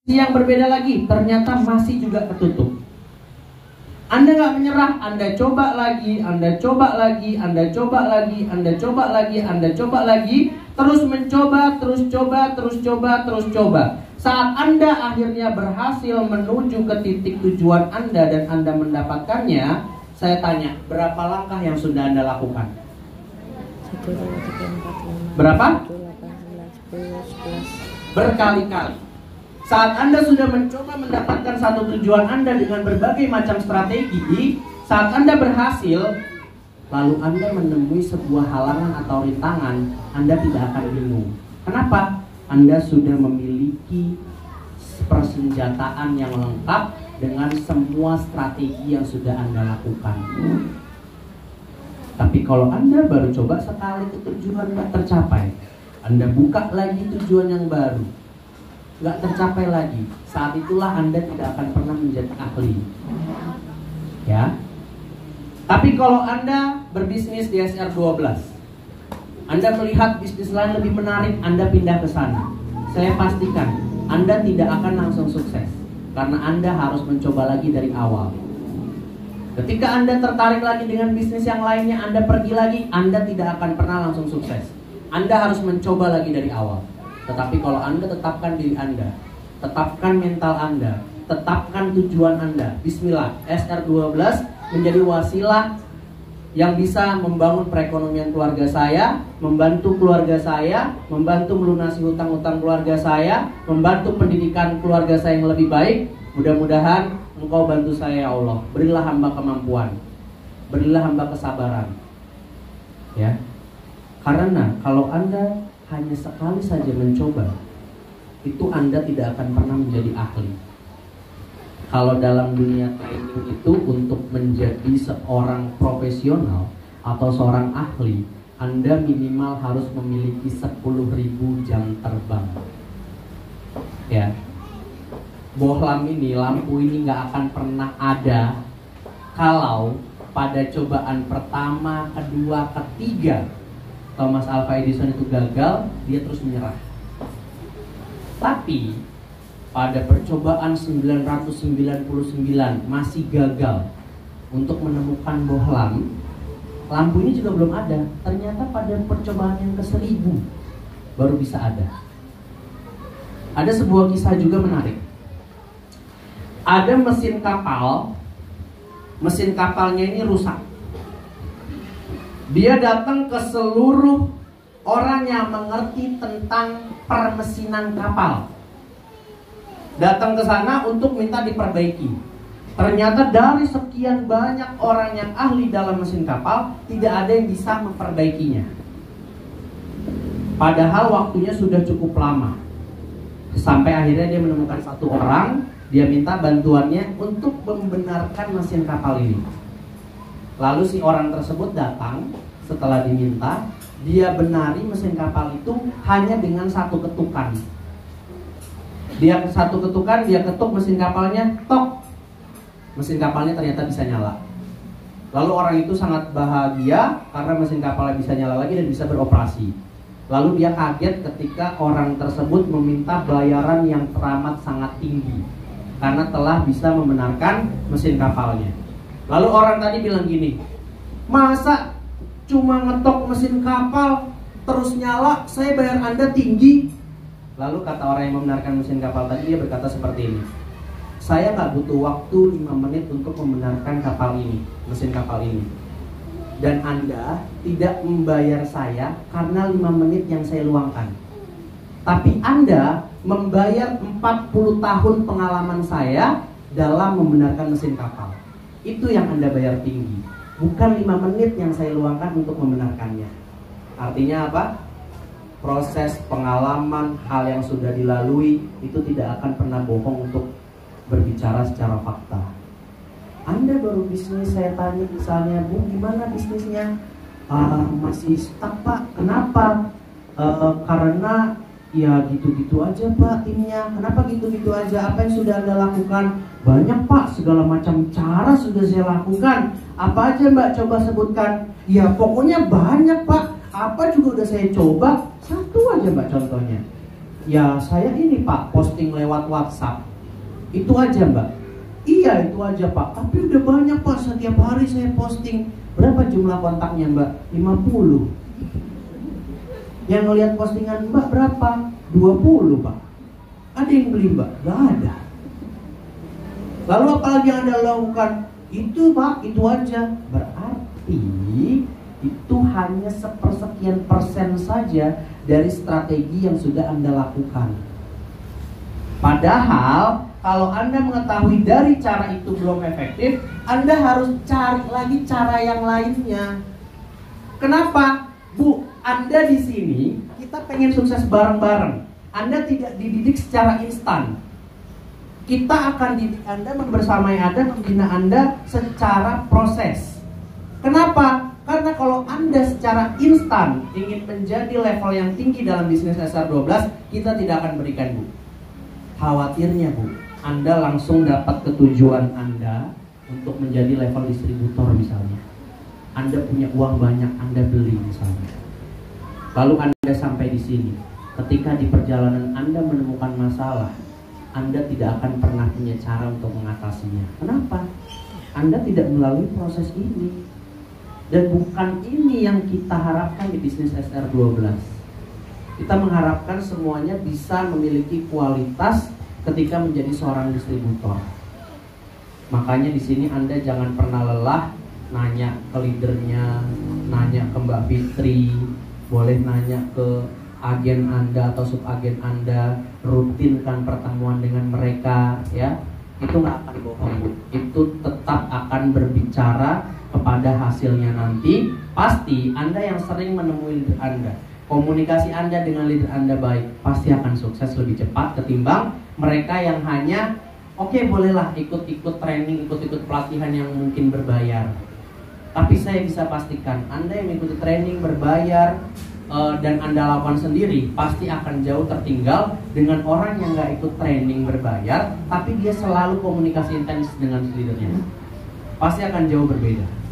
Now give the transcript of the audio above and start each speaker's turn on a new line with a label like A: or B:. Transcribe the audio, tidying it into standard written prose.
A: Yang berbeda lagi, ternyata masih juga ketutup. Anda nggak menyerah, Anda coba lagi, Anda coba lagi, Anda coba lagi, Anda coba lagi, Anda coba lagi, terus mencoba, terus coba, terus coba, terus coba. Saat Anda akhirnya berhasil menuju ke titik tujuan Anda dan Anda mendapatkannya, saya tanya, berapa langkah yang sudah Anda lakukan?
B: 1, 2, 3, 4, 5,
A: Berapa?
B: 7, 8, 9, 10, 11.
A: Berkali-kali. Saat Anda sudah mencoba mendapatkan satu tujuan Anda dengan berbagai macam strategi, saat Anda berhasil, lalu Anda menemui sebuah halangan atau rintangan, Anda tidak akan bingung. Kenapa? Anda sudah memiliki persenjataan yang lengkap dengan semua strategi yang sudah Anda lakukan. Tapi kalau Anda baru coba sekali ke tujuan nggak tercapai, Anda buka lagi tujuan yang baru, nggak tercapai lagi. Saat itulah Anda tidak akan pernah menjadi ahli. Ya. Tapi kalau Anda berbisnis di SR12, Anda melihat bisnis lain lebih menarik, Anda pindah ke sana. Saya pastikan Anda tidak akan langsung sukses, karena Anda harus mencoba lagi dari awal. Ketika Anda tertarik lagi dengan bisnis yang lainnya, Anda pergi lagi, Anda tidak akan pernah langsung sukses. Anda harus mencoba lagi dari awal. Tetapi kalau Anda tetapkan diri Anda, tetapkan mental Anda, tetapkan tujuan Anda, bismillah, SR12 menjadi wasilah yang bisa membangun perekonomian keluarga saya, membantu keluarga saya, membantu melunasi hutang-hutang keluarga saya, membantu pendidikan keluarga saya yang lebih baik. Mudah-mudahan Engkau bantu saya, ya Allah. Berilah hamba kemampuan, berilah hamba kesabaran. Ya. Karena kalau Anda hanya sekali saja mencoba, itu Anda tidak akan pernah menjadi ahli. Kalau dalam dunia training itu, untuk menjadi seorang profesional atau seorang ahli, Anda minimal harus memiliki 10.000 jam terbang. Ya. Bohlam ini, lampu ini nggak akan pernah ada kalau pada cobaan pertama, kedua, ketiga Thomas Alva Edison itu gagal, dia terus menyerah. Tapi pada percobaan 999 masih gagal untuk menemukan bohlam, lampu ini juga belum ada. Ternyata pada percobaan yang ke-1000 baru bisa ada. Ada sebuah kisah juga menarik. Ada mesin kapalnya ini rusak. Dia datang ke seluruh orang yang mengerti tentang permesinan kapal. Datang ke sana untuk minta diperbaiki. Ternyata dari sekian banyak orang yang ahli dalam mesin kapal, tidak ada yang bisa memperbaikinya. Padahal waktunya sudah cukup lama. Sampai akhirnya dia menemukan satu orang, dia minta bantuannya untuk membenarkan mesin kapal ini. Lalu si orang tersebut datang, setelah diminta, dia benari mesin kapal itu hanya dengan satu ketukan. Dia satu ketukan, dia ketuk mesin kapalnya, tok, mesin kapalnya ternyata bisa nyala. Lalu orang itu sangat bahagia karena mesin kapalnya bisa nyala lagi dan bisa beroperasi. Lalu dia kaget ketika orang tersebut meminta bayaran yang teramat sangat tinggi karena telah bisa membenarkan mesin kapalnya. Lalu orang tadi bilang gini, masa cuma ngetok mesin kapal terus nyala, saya bayar Anda tinggi. Lalu kata orang yang membenarkan mesin kapal tadi, dia berkata seperti ini, saya nggak butuh waktu 5 menit untuk membenarkan kapal ini, mesin kapal ini. Dan Anda tidak membayar saya karena 5 menit yang saya luangkan. Tapi Anda membayar 40 tahun pengalaman saya dalam membenarkan mesin kapal. Itu yang Anda bayar tinggi, bukan 5 menit yang saya luangkan untuk membenarkannya. Artinya apa? Proses pengalaman, hal yang sudah dilalui, itu tidak akan pernah bohong untuk berbicara secara fakta. Anda baru bisnis, saya tanya misalnya, Bu, gimana bisnisnya? Masih stuck, Pak. Kenapa? Karena ya gitu-gitu aja, Pak, timnya. Kenapa gitu-gitu aja? Apa yang sudah Anda lakukan? Banyak, Pak, segala macam cara sudah saya lakukan. Apa aja, Mbak, coba sebutkan? Ya pokoknya banyak, Pak. Apa juga udah saya coba. Satu aja, Mbak, contohnya. Ya saya ini Pak, posting lewat WhatsApp. Itu aja Mbak. Iya itu aja Pak, tapi udah banyak Pak, setiap hari saya posting. Berapa jumlah kontaknya Mbak? 50. Yang ngelihat postingan Mbak berapa? 20 Pak. Ada yang beli Mbak? Gak ada. Lalu apalagi yang Anda lakukan? Itu Pak, itu aja. Berarti itu hanya sepersekian persen saja dari strategi yang sudah Anda lakukan. Padahal kalau Anda mengetahui dari cara itu belum efektif, Anda harus cari lagi cara yang lainnya. Kenapa? Bu, Anda di sini kita pengen sukses bareng-bareng. Anda tidak dididik secara instan. Kita akan didik Anda, membersamai Anda, membina Anda secara proses. Kenapa? Karena kalau Anda secara instan ingin menjadi level yang tinggi dalam bisnis SR12, kita tidak akan berikan Bu. Khawatirnya Bu, Anda langsung dapat ketujuan Anda untuk menjadi level distributor misalnya. Anda punya uang banyak, Anda beli misalnya. Lalu Anda sampai di sini. Ketika di perjalanan Anda menemukan masalah, Anda tidak akan pernah punya cara untuk mengatasinya. Kenapa? Anda tidak melalui proses ini. Dan bukan ini yang kita harapkan di bisnis SR12. Kita mengharapkan semuanya bisa memiliki kualitas ketika menjadi seorang distributor. Makanya di sini Anda jangan pernah lelah nanya ke leadernya, nanya ke Mbak Fitri, boleh nanya ke agen Anda atau subagen Anda, rutinkan pertemuan dengan mereka, ya. Itu nggak akan bohong, Bu. Itu tetap akan berbicara kepada hasilnya nanti. Pasti Anda yang sering menemui leader Anda, komunikasi Anda dengan leader Anda baik, pasti akan sukses lebih cepat ketimbang mereka yang hanya oke, bolehlah ikut-ikut training, ikut-ikut pelatihan yang mungkin berbayar. Tapi saya bisa pastikan Anda yang mengikuti training berbayar dan Anda lakukan sendiri, pasti akan jauh tertinggal dengan orang yang nggak ikut training berbayar, tapi dia selalu komunikasi intens dengan leadernya. Pasti akan jauh berbeda.